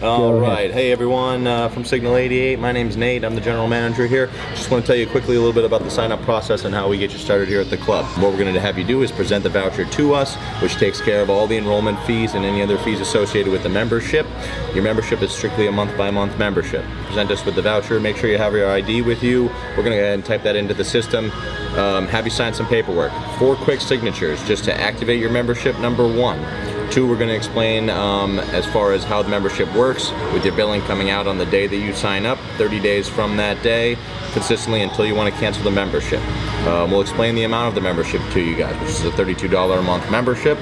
All right. Hey everyone, from Signal 88. My name's Nate. I'm the general manager here. Just want to tell you quickly a little bit about the sign-up process and how we get you started here at the club. What we're going to have you do is present the voucher to us, which takes care of all the enrollment fees and any other fees associated with the membership. Your membership is strictly a month-by-month membership. Present us with the voucher. Make sure you have your ID with you. We're going to go ahead and type that into the system. Have you sign some paperwork. 4 quick signatures just to activate your membership, number 1. 2, we're going to explain as far as how the membership works with your billing coming out on the day that you sign up, 30 days from that day, consistently until you want to cancel the membership. We'll explain the amount of the membership to you guys, which is a $32 a month membership.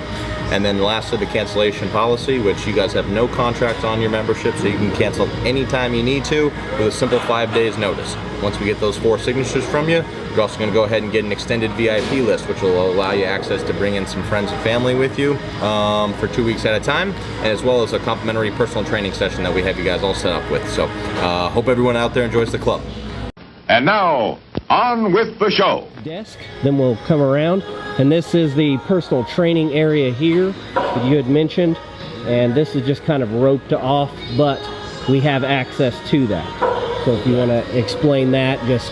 And then lastly, the cancellation policy, which you guys have no contract on your membership, so you can cancel anytime you need to with a simple 5 days notice. Once we get those 4 signatures from you, you're also going to go ahead and get an extended VIP list, which will allow you access to bring in some friends and family with you for 2 weeks at a time, and as well as a complimentary personal training session that we have you guys all set up with. So hope everyone out there enjoys the club. And now, on with the show. Desk, then we'll come around, and this is the personal training area here that you had mentioned, and this is just kind of roped off, but we have access to that. So if you want to explain that, just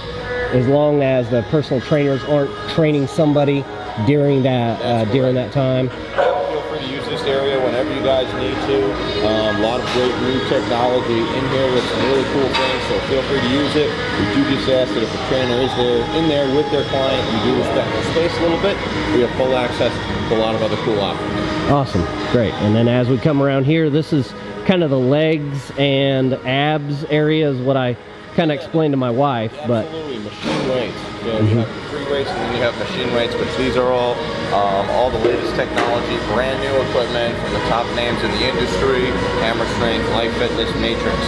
as long as the personal trainers aren't training somebody during that time. Feel free to use this area whenever you guys need to. A lot of great new technology in here with some really cool things, so feel free to use it. We do just ask that if a trainer is in there with their client, we do respect the space a little bit. We have full access to a lot of other cool options. Awesome, great. And then as we come around here, this is kind of the legs and abs area is what I kind of explained to my wife. Absolutely, but machine weights. So you have free weights and then you have machine weights, but these are all the latest technology, brand new equipment from the top names in the industry: Hammer Strength, Life Fitness, Matrix.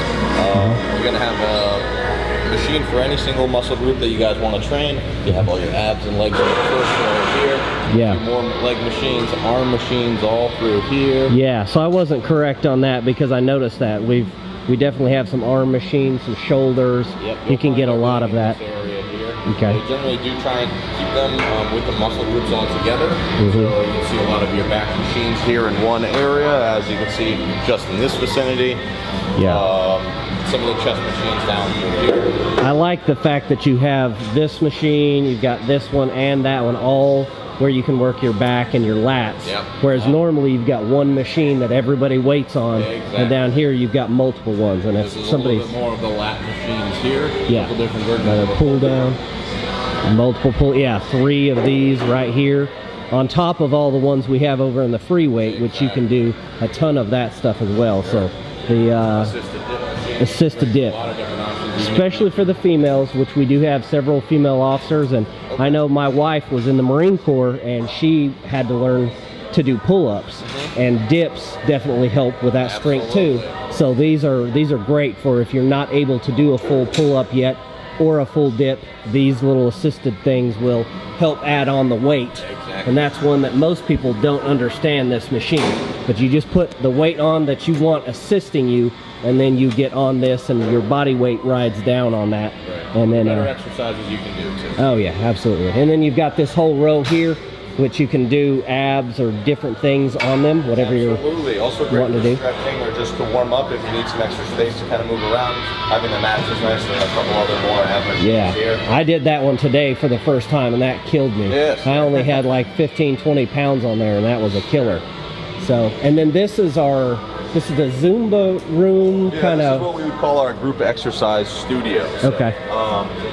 You're going to have a machine for any single muscle group that you guys want to train. You have all your abs and legs in the first row here. Yeah. More leg machines, arm machines all through here. Yeah, so I wasn't correct on that because I noticed that we definitely have some arm machines, some shoulders. Yep, you can get a lot of that. Okay. They generally do try and keep them with the muscle groups all together. So you can see a lot of your back machines here in one area, as you can see just in this vicinity. Yeah. Some of the chest machines down through here. I like the fact that you have this machine, you've got this one and that one, all where you can work your back and your lats. Yep. Whereas normally you've got one machine that everybody waits on, exactly. And down here you've got multiple ones. And if somebody's a little bit more of the lat machines here. Yeah. A couple different versions. Another pull down, multiple pull. Yeah, 3 of these right here, on top of all the ones we have over in the free weight, which you can do a ton of that stuff as well. So the assisted dip. A lot of different options. Especially for the females, which we do have several female officers, and I know my wife was in the Marine Corps and she had to learn to do pull-ups, and dips definitely help with that strength too. So these are great for if you're not able to do a full pull-up yet or a full dip. These little assisted things will help add on the weight. Exactly. And that's one that most people don't understand, this machine. But you just put the weight on that you want assisting you, and then you get on this and your body weight rides down on that. Right. And then better exercises you can do too. Oh yeah, absolutely. And then you've got this whole row here, which you can do abs or different things on them, whatever Absolutely. you're also great wanting for to do. stretching or just to warm up if you need some extra space to kind of move around. Having the mats is nice, and a couple other more ab machines here. I did that one today for the first time, and that killed me. Yes. I only had like 15-20 pounds on there, and that was a killer. So, and then this is the Zumba room, kind This of. is what we would call our group exercise studio. So, Okay.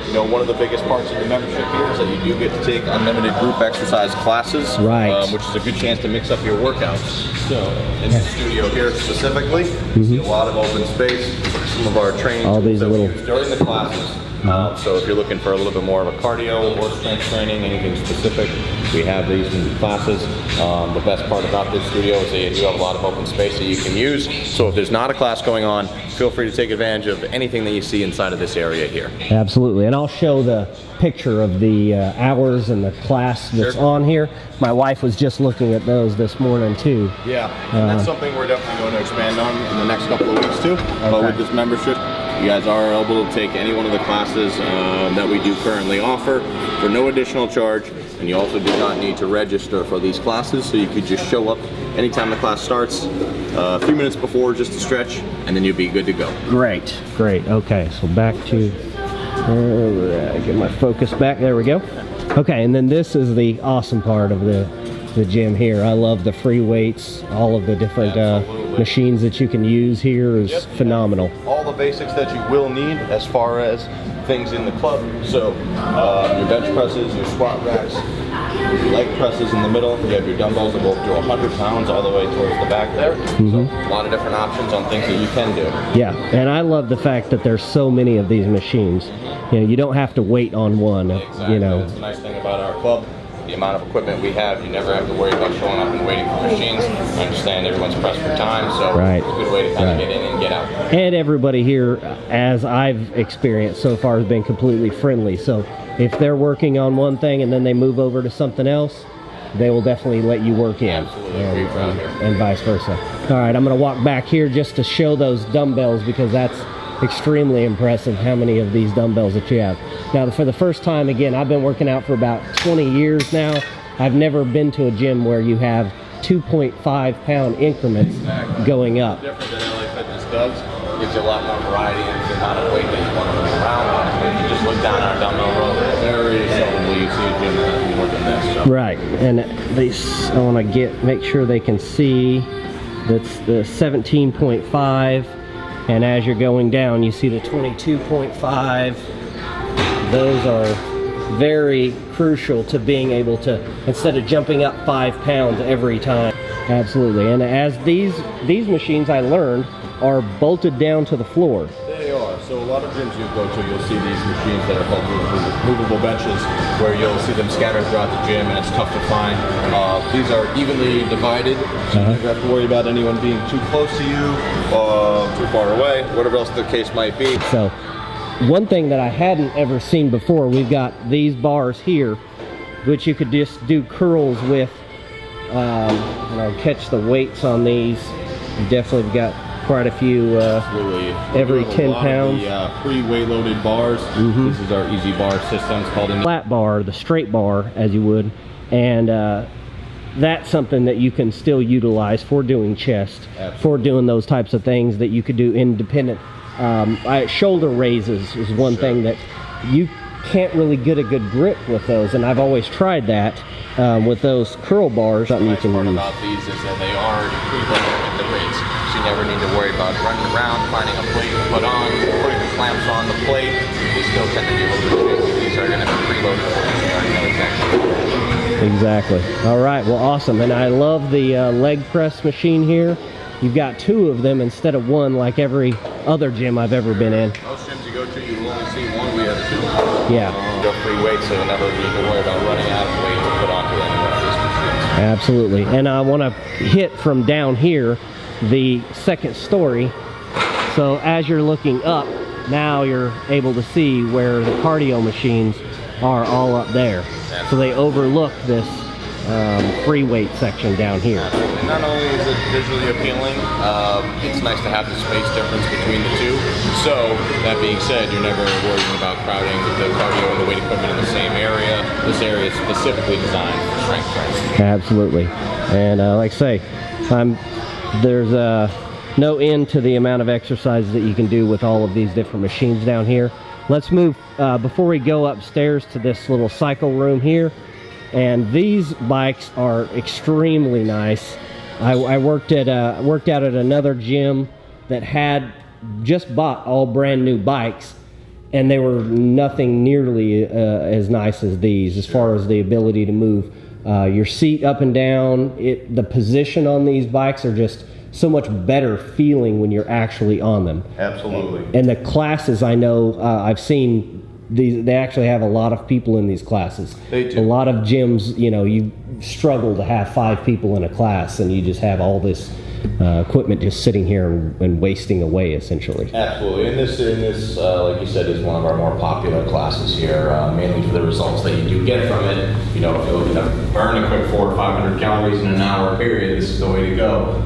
you know, one of the biggest parts of the membership here is that you do get to take unlimited group exercise classes, Right. Which is a good chance to mix up your workouts. So, in the studio here specifically, you see a lot of open space. Some of our training All tools these that we little- use during the classes. So if you're looking for a little bit more of a cardio or strength training, anything specific, we have these in the classes. The best part about this studio is that you do have a lot of open space that you can use. So if there's not a class going on, feel free to take advantage of anything that you see inside of this area here. Absolutely, and I'll show the picture of the hours and the class that's on here. My wife was just looking at those this morning too. Yeah, and that's something we're definitely going to expand on in the next couple of weeks too. But with this membership, you guys are able to take any one of the classes that we do currently offer for no additional charge, and you also do not need to register for these classes, so you could just show up anytime the class starts, a few minutes before just to stretch, and then you'll be good to go. Great, great. Okay, so back to, get my focus back, there we go. Okay, and then this is the awesome part of the gym here. I love the free weights, all of the different machines that you can use here is phenomenal. All the basics that you will need as far as things in the club. So your bench presses, your squat racks, your leg presses in the middle. You have your dumbbells that go up to 100 pounds all the way towards the back there. So a lot of different options on things that you can do. Yeah, and I love the fact that there's so many of these machines. You know, you don't have to wait on one. Exactly. You know, that's the nice thing about our club. The amount of equipment we have, you never have to worry about showing up and waiting for machines. I understand everyone's pressed for time, so it's a good way to kind of get in and get out. And everybody here, as I've experienced so far, has been completely friendly. So if they're working on one thing and then they move over to something else, they will definitely let you work in. Absolutely. And vice versa. All right, I'm going to walk back here just to show those dumbbells, because that's extremely impressive how many of these dumbbells that you have. Now, for the first time, again, I've been working out for about 20 years now. I've never been to a gym where you have 2.5 pound increments going up. Different than LA Fitness does. Gives you a lot more variety in the amount of weight that you want to move around. If you just look down our dumbbell row, very seldom will you see a gym that has more than this. So. Right, and these, I want to make sure they can see that's the 17.5. And as you're going down, you see the 22.5. Those are very crucial to being able to, instead of jumping up 5 pounds every time. Absolutely. And as these machines, I learned, are bolted down to the floor. They are. So a lot of gyms you go to, you'll see these machines that are called movable benches, where you'll see them scattered throughout the gym, and it's tough to find. These are evenly divided, so you never have to worry about anyone being too close to you, too far away, whatever else the case might be. So one thing that I hadn't ever seen before, we've got these bars here, which you could just do curls with. And I'll catch the weights on these. You definitely got quite a few every 10 pounds. Pre-weight loaded bars. This is our easy bar system. It's called a flat bar, the straight bar, as you would. And that's something that you can still utilize for doing chest, for doing those types of things that you could do independent. Shoulder raises is one thing that you can't really get a good grip with those, and I've always tried that with those curl bars. The nice part about these is that they are already pre-loaded with the weights, so you never need to worry about running around, finding a plate to put on, putting the clamps on the plate. They still tend to be a little bit tricky. These are going to be preloaded for you, so you already know exactly what to do. Exactly. All right, well, awesome. And I love the leg press machine here. You've got 2 of them instead of 1 like every other gym I've ever been in. Most gyms you go to, you will only see 1. We have 2. Yeah. They're free weights, so you never need to worry about running out of weight to put onto any one of these machines. Absolutely. And I want to hit from down here the second story. So as you're looking up, now you're able to see where the cardio machines are all up there. So they overlook this free weight section down here. And not only is it visually appealing, it's nice to have the space difference between the two. So that being said, you're never worrying about crowding the cardio and the weight equipment in the same area. This area is specifically designed for strength training. Absolutely. And like I say, there's no end to the amount of exercises that you can do with all of these different machines down here. Let's move, before we go upstairs, to this little cycle room here. And these bikes are extremely nice. I worked out at another gym that had just bought all brand new bikes, and they were nothing nearly as nice as these, as far as the ability to move your seat up and down. The position on these bikes are just so much better feeling when you're actually on them. Absolutely. And the classes, I know, I've seen they actually have a lot of people in these classes. They do. A lot of gyms, you know, you struggle to have 5 people in a class, and you just have all this equipment just sitting here and wasting away, essentially. Absolutely. And this, like you said, is one of our more popular classes here, mainly for the results that you do get from it. You know, if you're looking to burn a quick 400 to 500 calories in an hour period, this is the way to go.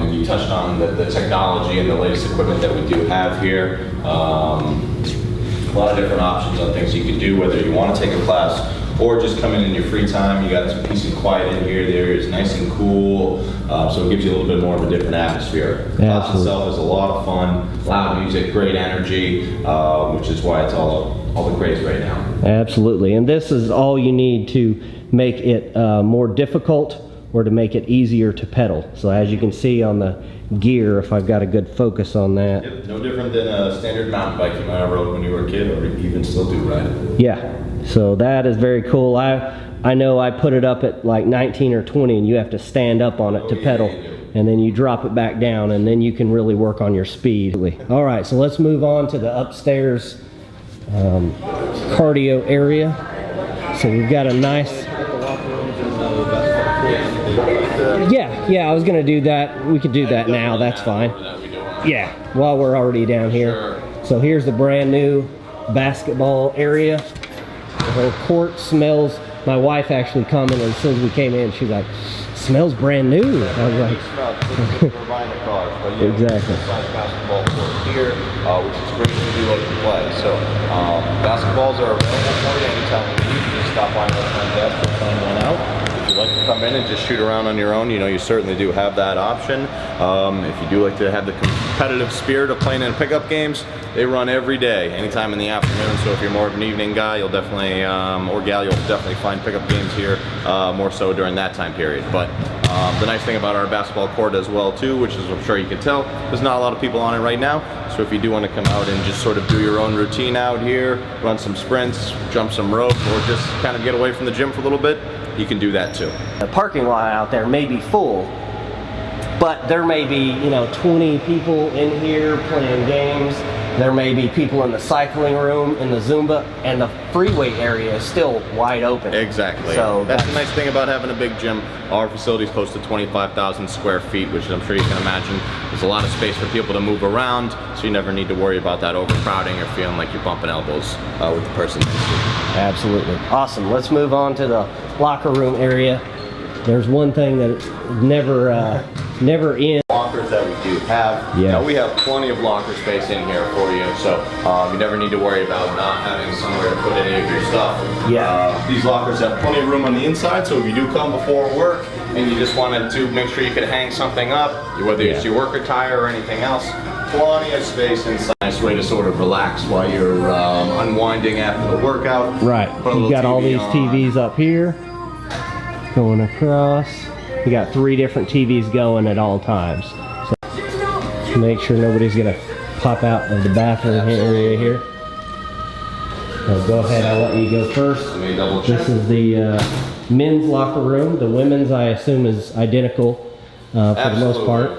And you touched on the technology and the latest equipment that we do have here. A lot of different options on things you can do, whether you want to take a class or just come in your free time. You got some peace and quiet in here. There is nice and cool, so it gives you a little bit more of a different atmosphere. The class itself is a lot of fun, loud music, great energy, which is why it's all the craze right now. Absolutely, and this is all you need to make it more difficult or to make it easier to pedal. So as you can see on the gear, if I've got a good focus on that. Yep, no different than a standard mountain bike you might have rode when you were a kid, or even still do ride it. Yeah, so that is very cool. I know I put it up at like 19 or 20 and you have to stand up on it to pedal, and then you drop it back down, and then you can really work on your speed. All right, so let's move on to the upstairs cardio area. So we've got a nice... Yeah, I was gonna do that. We could do that now, that's fine. Yeah, while we're already down here. So here's the brand new basketball area. The whole court smells. My wife actually commented as soon as we came in, she's like, smells brand new. I was like, exactly. Basketball court here, which is great if you like to play. So basketballs are available for you anytime you need. Just stop by my front desk and find one out. If you like to come in and just shoot around on your own, you know, you certainly do have that option. If you do like to have the competitive spirit of playing in pickup games, they run every day, anytime in the afternoon. So if you're more of an evening guy, you'll definitely, or gal, you'll definitely find pickup games here, more so during that time period. But the nice thing about our basketball court as well too, which is I'm sure you can tell, there's not a lot of people on it right now. So if you do want to come out and just sort of do your own routine out here, run some sprints, jump some rope, or just kind of get away from the gym for a little bit, you can do that too. The parking lot out there may be full, but there may be, you know, 20 people in here playing games. There may be people in the cycling room, in the Zumba, and the freeway area is still wide open. Exactly. So that's the nice thing about having a big gym. Our facility is close to 25,000 square feet, which I'm sure you can imagine. There's a lot of space for people to move around, so you never need to worry about that overcrowding or feeling like you're bumping elbows with the person next to you. Absolutely. Awesome. Let's move on to the locker room area. There's one thing that never ends. Lockers that we do have. Yeah. Now, we have plenty of locker space in here for you, so you never need to worry about not having somewhere to put any of your stuff. Yeah. These lockers have plenty of room on the inside, so if you do come before work and you just wanted to make sure you could hang something up, whether it's your work attire or anything else, plenty of space inside. Nice way to sort of relax while you're unwinding after the workout. Right. You got all these TVs up here going across. You got 3 different TVs going at all times. So make sure nobody's gonna pop out of the bathroom area here. Go ahead, I'll let you go first. Let me double check. This is the men's locker room. The women's, I assume, is identical for the most part.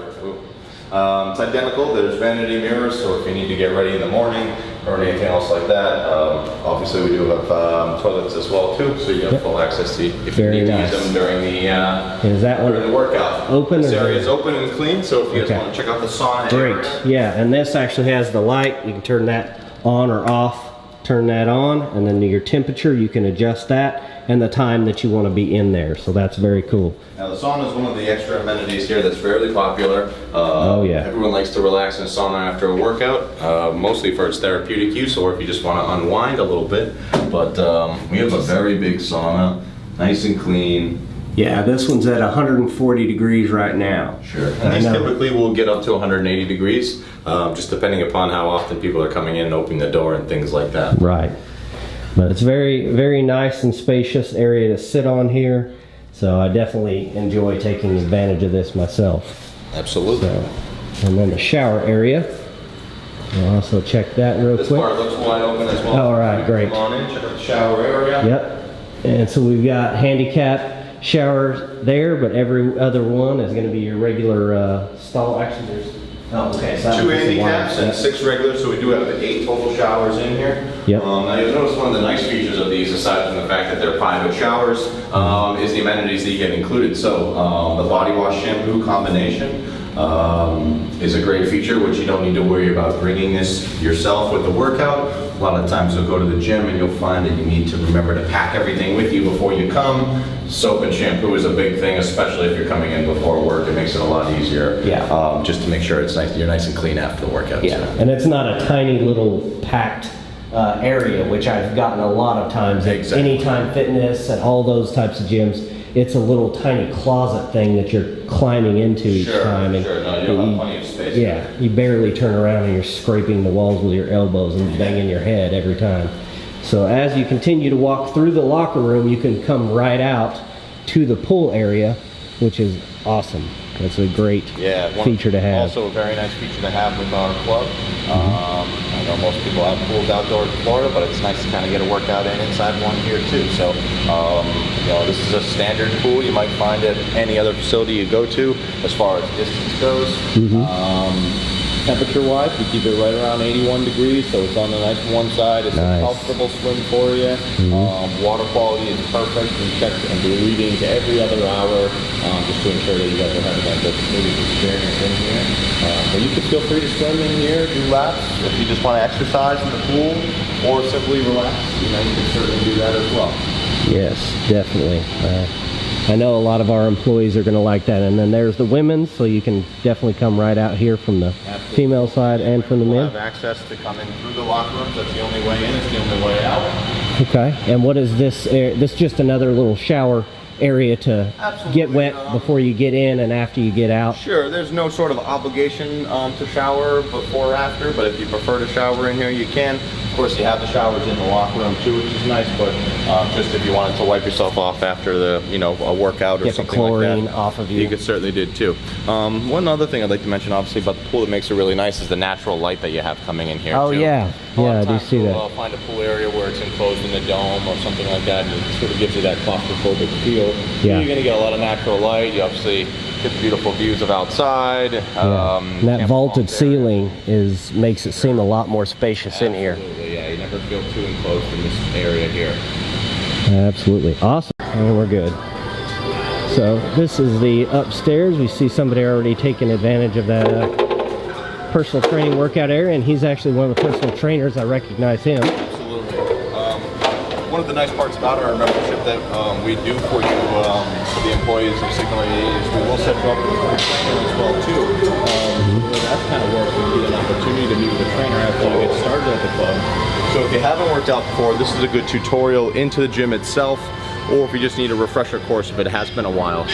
It's identical. There's vanity mirrors, so if you need to get ready in the morning or anything else like that, obviously we do have toilets as well too, so you have full access to if you need to use them during the is that one during the workout. Open? This area is open and clean, so if you guys want to check out the sauna area. Great. Yeah, and this actually has the light. You can turn that on or off. Turn that on, and then your temperature, you can adjust that, and the time that you want to be in there. So that's very cool. Now the sauna is one of the extra amenities here that's fairly popular. Oh yeah. Everyone likes to relax in a sauna after a workout, mostly for its therapeutic use or if you just want to unwind a little bit. But we have a very big sauna, nice and clean. Yeah, this one's at 140 degrees right now. Sure. And these typically will get up to 180 degrees, just depending upon how often people are coming in and opening the door and things like that. Right. But it's very, very nice and spacious area to sit on here. So I definitely enjoy taking advantage of this myself. Absolutely. So, and then the shower area. We'll also check that real quick. This part looks wide open as well. All right, great. Come on in, check out the shower area. Yep. And so we've got handicap showers there, but every other one is going to be your regular stall. Actually, there's so 2 handicaps and 6 regulars, so we do have 8 total showers in here. Yep. Now you'll notice one of the nice features of these, aside from the fact that they're private showers, is the amenities that you get included. So the body wash shampoo combination is a great feature, which you don't need to worry about bringing this yourself with the workout. A lot of times you'll go to the gym and you'll find that you need to remember to pack everything with you before you come. Soap and shampoo is a big thing, especially if you're coming in before work. It makes it a lot easier. Yeah. Just to make sure it's nice, you're nice and clean after the workout. Yeah. And it's not a tiny little packed area, which I've gotten a lot of times at Anytime Fitness and all those types of gyms. It's a little tiny closet thing that you're climbing into each time. And sure. No, you'll have plenty of space. Yeah, you barely turn around and you're scraping the walls with your elbows and banging your head every time. So as you continue to walk through the locker room, you can come right out to the pool area, which is awesome. That's a great feature to have. Also a very nice feature to have with our club. I know most people have pools outdoors in Florida, but it's nice to kind of get a workout in inside one here too. So, you know, this is a standard pool you might find at any other facility you go to as far as distance goes. Temperature-wise, we keep it right around 81 degrees, so it's on the nice warm side. It's a comfortable swim for you. Water quality is perfect. We check and do readings every other hour just to ensure that you guys are having that good experience in here. But you can feel free to swim in here, do laps. If you just want to exercise in the pool or simply relax, you know, you can certainly do that as well. Yes, definitely. I know a lot of our employees are going to like that. And then there's the women's, so you can definitely come right out here from the female side and from the men. We'll have access to come in through the locker rooms. That's the only way in. It's the only way out. Okay. And what is this? This just another little shower area to get wet before you get in and after you get out? Sure. There's no sort of obligation to shower before or after, but if you prefer to shower in here, you can. Of course, you have the showers in the locker room too, which is nice, but just if you wanted to wipe yourself off after the, you know, a workout or get something the chlorine like that, off of you. You could certainly do too. One other thing I'd like to mention, obviously, about the pool that makes it really nice is the natural light that you have coming in here. Oh, too. yeah. Yeah, I do see that. You'll find a pool area where it's enclosed in a dome or something like that, and it sort of gives you that claustrophobic feel. Yeah. You're going to get a lot of natural light. You obviously get the beautiful views of outside. And that vaulted ceiling makes it seem a lot more spacious in here. Absolutely, yeah. You never feel too enclosed in this area here. Absolutely. Awesome. And we're good. So this is the upstairs. We see somebody already taking advantage of that personal training workout area, and he's actually one of the personal trainers. I recognize him. Absolutely. One of the nice parts about our membership that we do for you, for the employees of Signal 88, is we will set you up with a trainer as well too. That kind of works. You get an opportunity to meet with a trainer after you get started at the club. So if you haven't worked out before, this is a good tutorial into the gym itself, or if you just need a refresher course if it has been a while.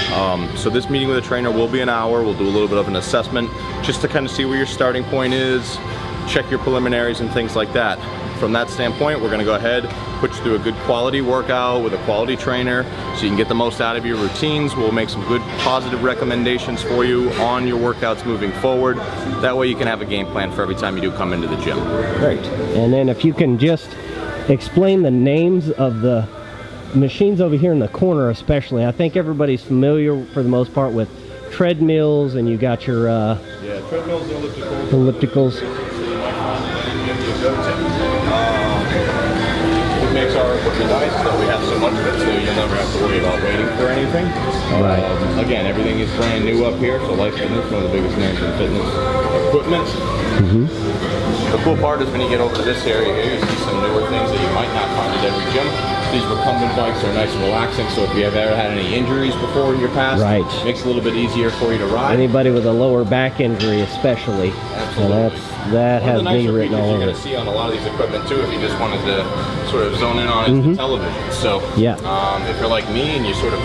So this meeting with a trainer will be an hour. We'll do a little bit of an assessment just to kind of see where your starting point is, check your preliminaries and things like that. From that standpoint, we're gonna go ahead, put you through a good quality workout with a quality trainer so you can get the most out of your routines. We'll make some good positive recommendations for you on your workouts moving forward. That way you can have a game plan for every time you do come into the gym. Great. And then if you can just explain the names of the machines over here in the corner especially. I think everybody's familiar for the most part with treadmills, and you got your treadmills and ellipticals. What makes our equipment nice is that we have so much of it, so you'll never have to worry about waiting for anything. Right. Again, everything is brand new up here, so Life Fitness, one of the biggest names in fitness equipment. The cool part is when you get over to this area here, you see some newer things that you might not find at every gym. These recumbent bikes are nice and relaxing, so if you have ever had any injuries before in your past, it makes it a little bit easier for you to ride. Anybody with a lower back injury especially. Absolutely. That has me written all over. You're going to see on a lot of these equipment too, if you just wanted to sort of zone in on it, the television. So if you're like me and you sort of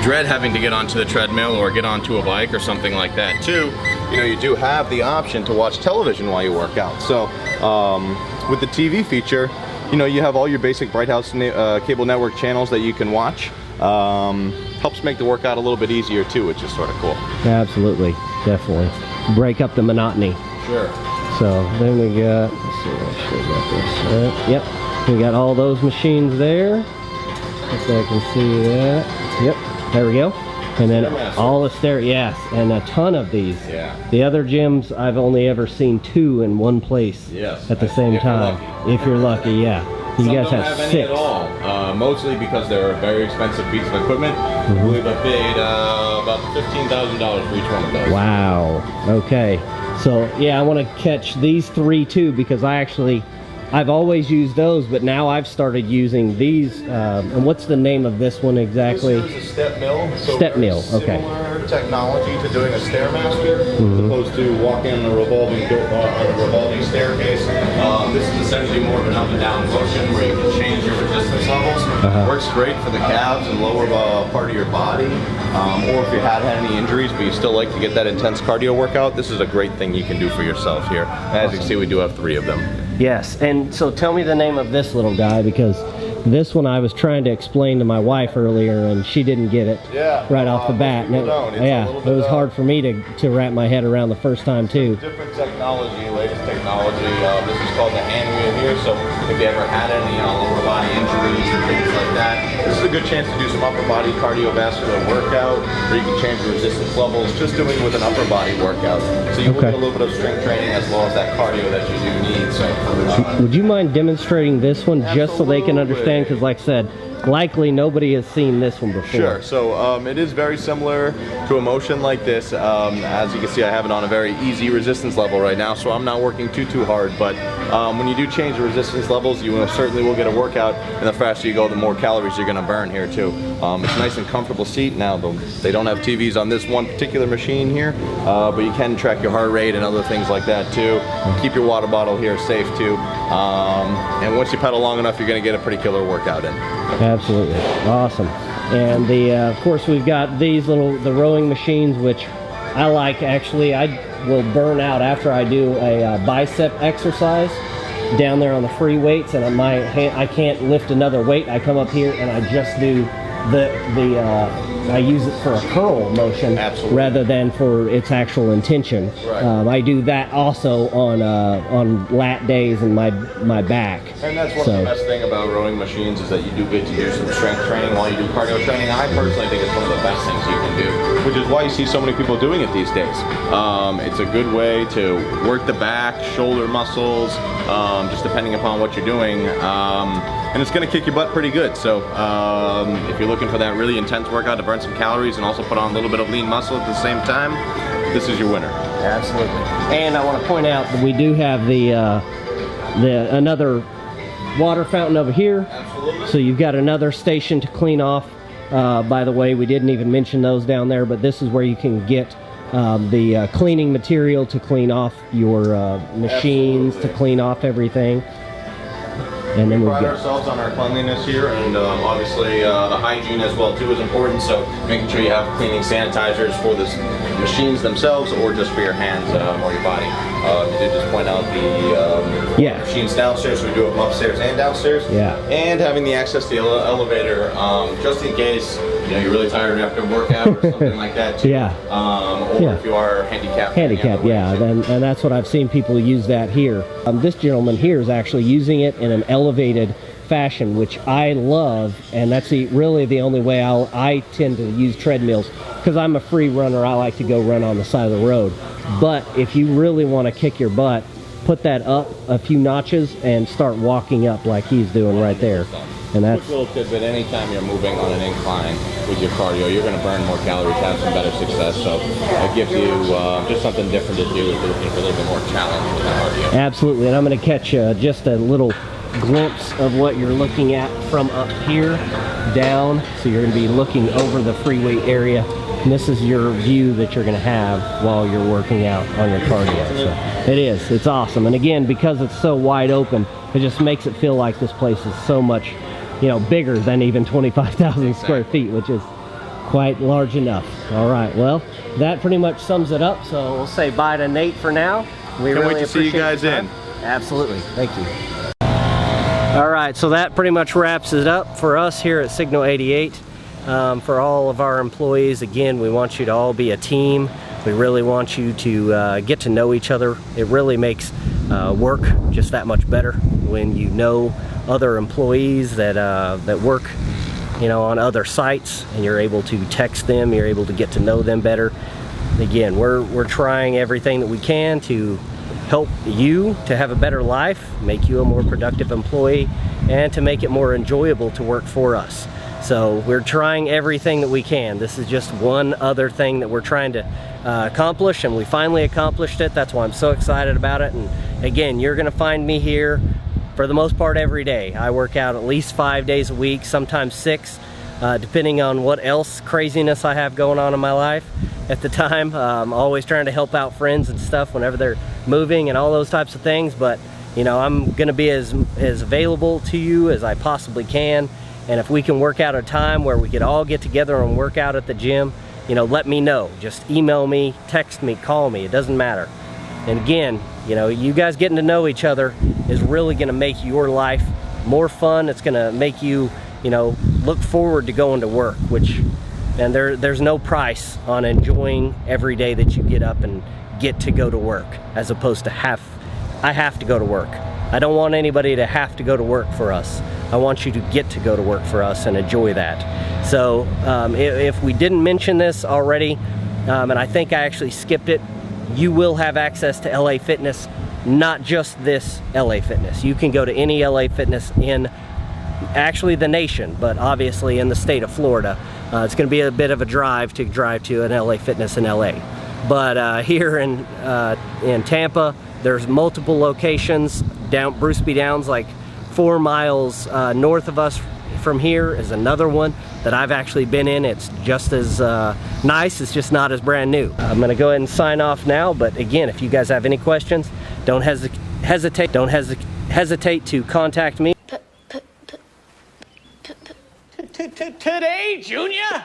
dread having to get onto the treadmill or get onto a bike or something like that too, you know, you do have the option to watch television while you work out. So with the TV feature, you know, you have all your basic Bright House cable network channels that you can watch. Helps make the workout a little bit easier too, which is sort of cool. Absolutely, definitely. Break up the monotony. Sure. So then we got, let's see, I should have got this. Yep, we got all those machines there. If I can see that. Yep, there we go. And then all the yes, and a ton of these. Yeah. The other gyms, I've only ever seen 2 in one place at the same time. If you're lucky, yeah. You Some guys don't have 6. Any at all. Mostly because they're very expensive pieces of equipment. I believe I paid about $15,000 for each one of those. Wow. Okay. So yeah, I want to catch these 3 too, because I actually I've always used those, but now I've started using these. And what's the name of this one exactly? This is a step mill. So step mill, okay. Similar technology to doing a Stairmaster, as opposed to walking on a revolving door, on a revolving staircase. This is essentially more of an up and down motion where you can change your resistance levels. Works great for the calves and lower part of your body, or if you had any injuries but you still like to get that intense cardio workout. This is a great thing you can do for yourself here. As you can see, we do have 3 of them. Yes, and so tell me the name of this little guy, because this one I was trying to explain to my wife earlier and she didn't get it right off the bat. And it was hard for me to wrap my head around the first time too. Different technology, latest technology. This is called the hand wheel here, so if you ever had any lower body injuries and things like that, this is a good chance to do some upper body cardiovascular workout where you can change your resistance levels just doing with an upper body workout. So you will get a little bit of strength training as well as that cardio that you do need. So would you mind demonstrating this one just so they can understand? Because like I said, likely nobody has seen this one before. Sure. So it is very similar to a motion like this. As you can see, I have it on a very easy resistance level right now, so I'm not working too hard. But when you do change the resistance levels, you certainly will get a workout, and the faster you go, the more calories you're going to burn here too. It's a nice and comfortable seat. Now, they don't have TVs on this one particular machine here, but you can track your heart rate and other things like that too. Keep your water bottle here safe too. And once you pedal long enough, you're going to get a pretty killer workout in. Absolutely. Awesome. And of course, we've got these the rowing machines, which I like. Actually, I will burn out after I do a bicep exercise down there on the free weights, and I can't lift another weight. I come up here and I just do I use it for a curl motion rather than for its actual intention. I do that also on lat days and my back. And that's one of the best thing about rowing machines is that you do get to do some strength training while you do cardio training. I personally think it's one of the best things you can do, which is why you see so many people doing it these days. It's a good way to work the back, shoulder muscles, just depending upon what you're doing. And it's going to kick your butt pretty good. So if you're looking for that really intense workout to burn some calories and also put on a little bit of lean muscle at the same time, this is your winner. Absolutely. And I want to point out that we do have the another water fountain over here. Absolutely. So you've got another station to clean off. By the way, we didn't even mention those down there, but this is where you can get the cleaning material to clean off your machines, to clean off everything. And then we pride ourselves on our cleanliness here, and obviously the hygiene as well too is important. So making sure you have cleaning sanitizers for the machines themselves, or just for your hands or your body. You did just point out the machines downstairs, so we do have them upstairs and downstairs. And having the access to the elevator, just in case you're really tired after a workout or something like that too. Or if you are handicapped. And that's what I've seen people use that here. This gentleman here is actually using it in an elevated fashion, which I love, and that's really the only way I tend to use treadmills, because I'm a free runner. I like to go run on the side of the road. But if you really want to kick your butt, put that up a few notches and start walking up like he's doing right there. And that's quick little tidbit. Anytime you're moving on an incline with your cardio, you're going to burn more calories, have some better success. So it gives you just something different to do if you're looking for a little bit more challenge with that cardio. Absolutely. And I'm going to catch just a little glimpse of what you're looking at from up here down. So you're going to be looking over the free weight area, and this is your view that you're going to have while you're working out on your cardio. So it's awesome. And again, because it's so wide open, it just makes it feel like this place is so much bigger than even 25,000 square feet, which is quite large enough. All right, well, that pretty much sums it up. So we'll say bye to Nate for now. We can't wait to see you guys in. Absolutely, thank you. All right, so that pretty much wraps it up for us here at Signal 88. For all of our employees, again, we want you to all be a team. We really want you to get to know each other. It really makes work just that much better when you know other employees that work on other sites, and you're able to text them, you're able to get to know them better. Again, we're trying everything that we can to help you to have a better life, make you a more productive employee, and to make it more enjoyable to work for us. So we're trying everything that we can. This is just one other thing that we're trying to accomplish, and we finally accomplished it. That's why I'm so excited about it. And again, you're gonna find me here for the most part every day. I work out at least 5 days a week, sometimes 6, depending on what else craziness I have going on in my life at the time. Always trying to help out friends and stuff whenever they're moving and all those types of things, but you know, I'm gonna be as available to you as I possibly can. And if we can work out a time where we could all get together and work out at the gym, you know, let me know. Just email me, text me, call me, it doesn't matter. And again, you know, you guys getting to know each other is really gonna make your life more fun. It's gonna make you, you know, look forward to going to work, and there's no price on enjoying every day that you get up and get to go to work, as opposed to I have to go to work. I don't want anybody to have to go to work for us. I want you to get to go to work for us and enjoy that. So if we didn't mention this already, and I think I actually skipped it, you will have access to LA Fitness, not just this LA Fitness. You can go to any LA Fitness in actually the nation, but obviously in the state of Florida. It's going to be a bit of a drive to an LA Fitness in LA. But here in Tampa, there's multiple locations. Down Bruce B. Downs, like 4 miles north of us from here, is another one that I've actually been in. It's just as nice, it's just not as brand new. I'm gonna go ahead and sign off now, but again, if you guys have any questions, don't hesitate to contact me. Today, Junior?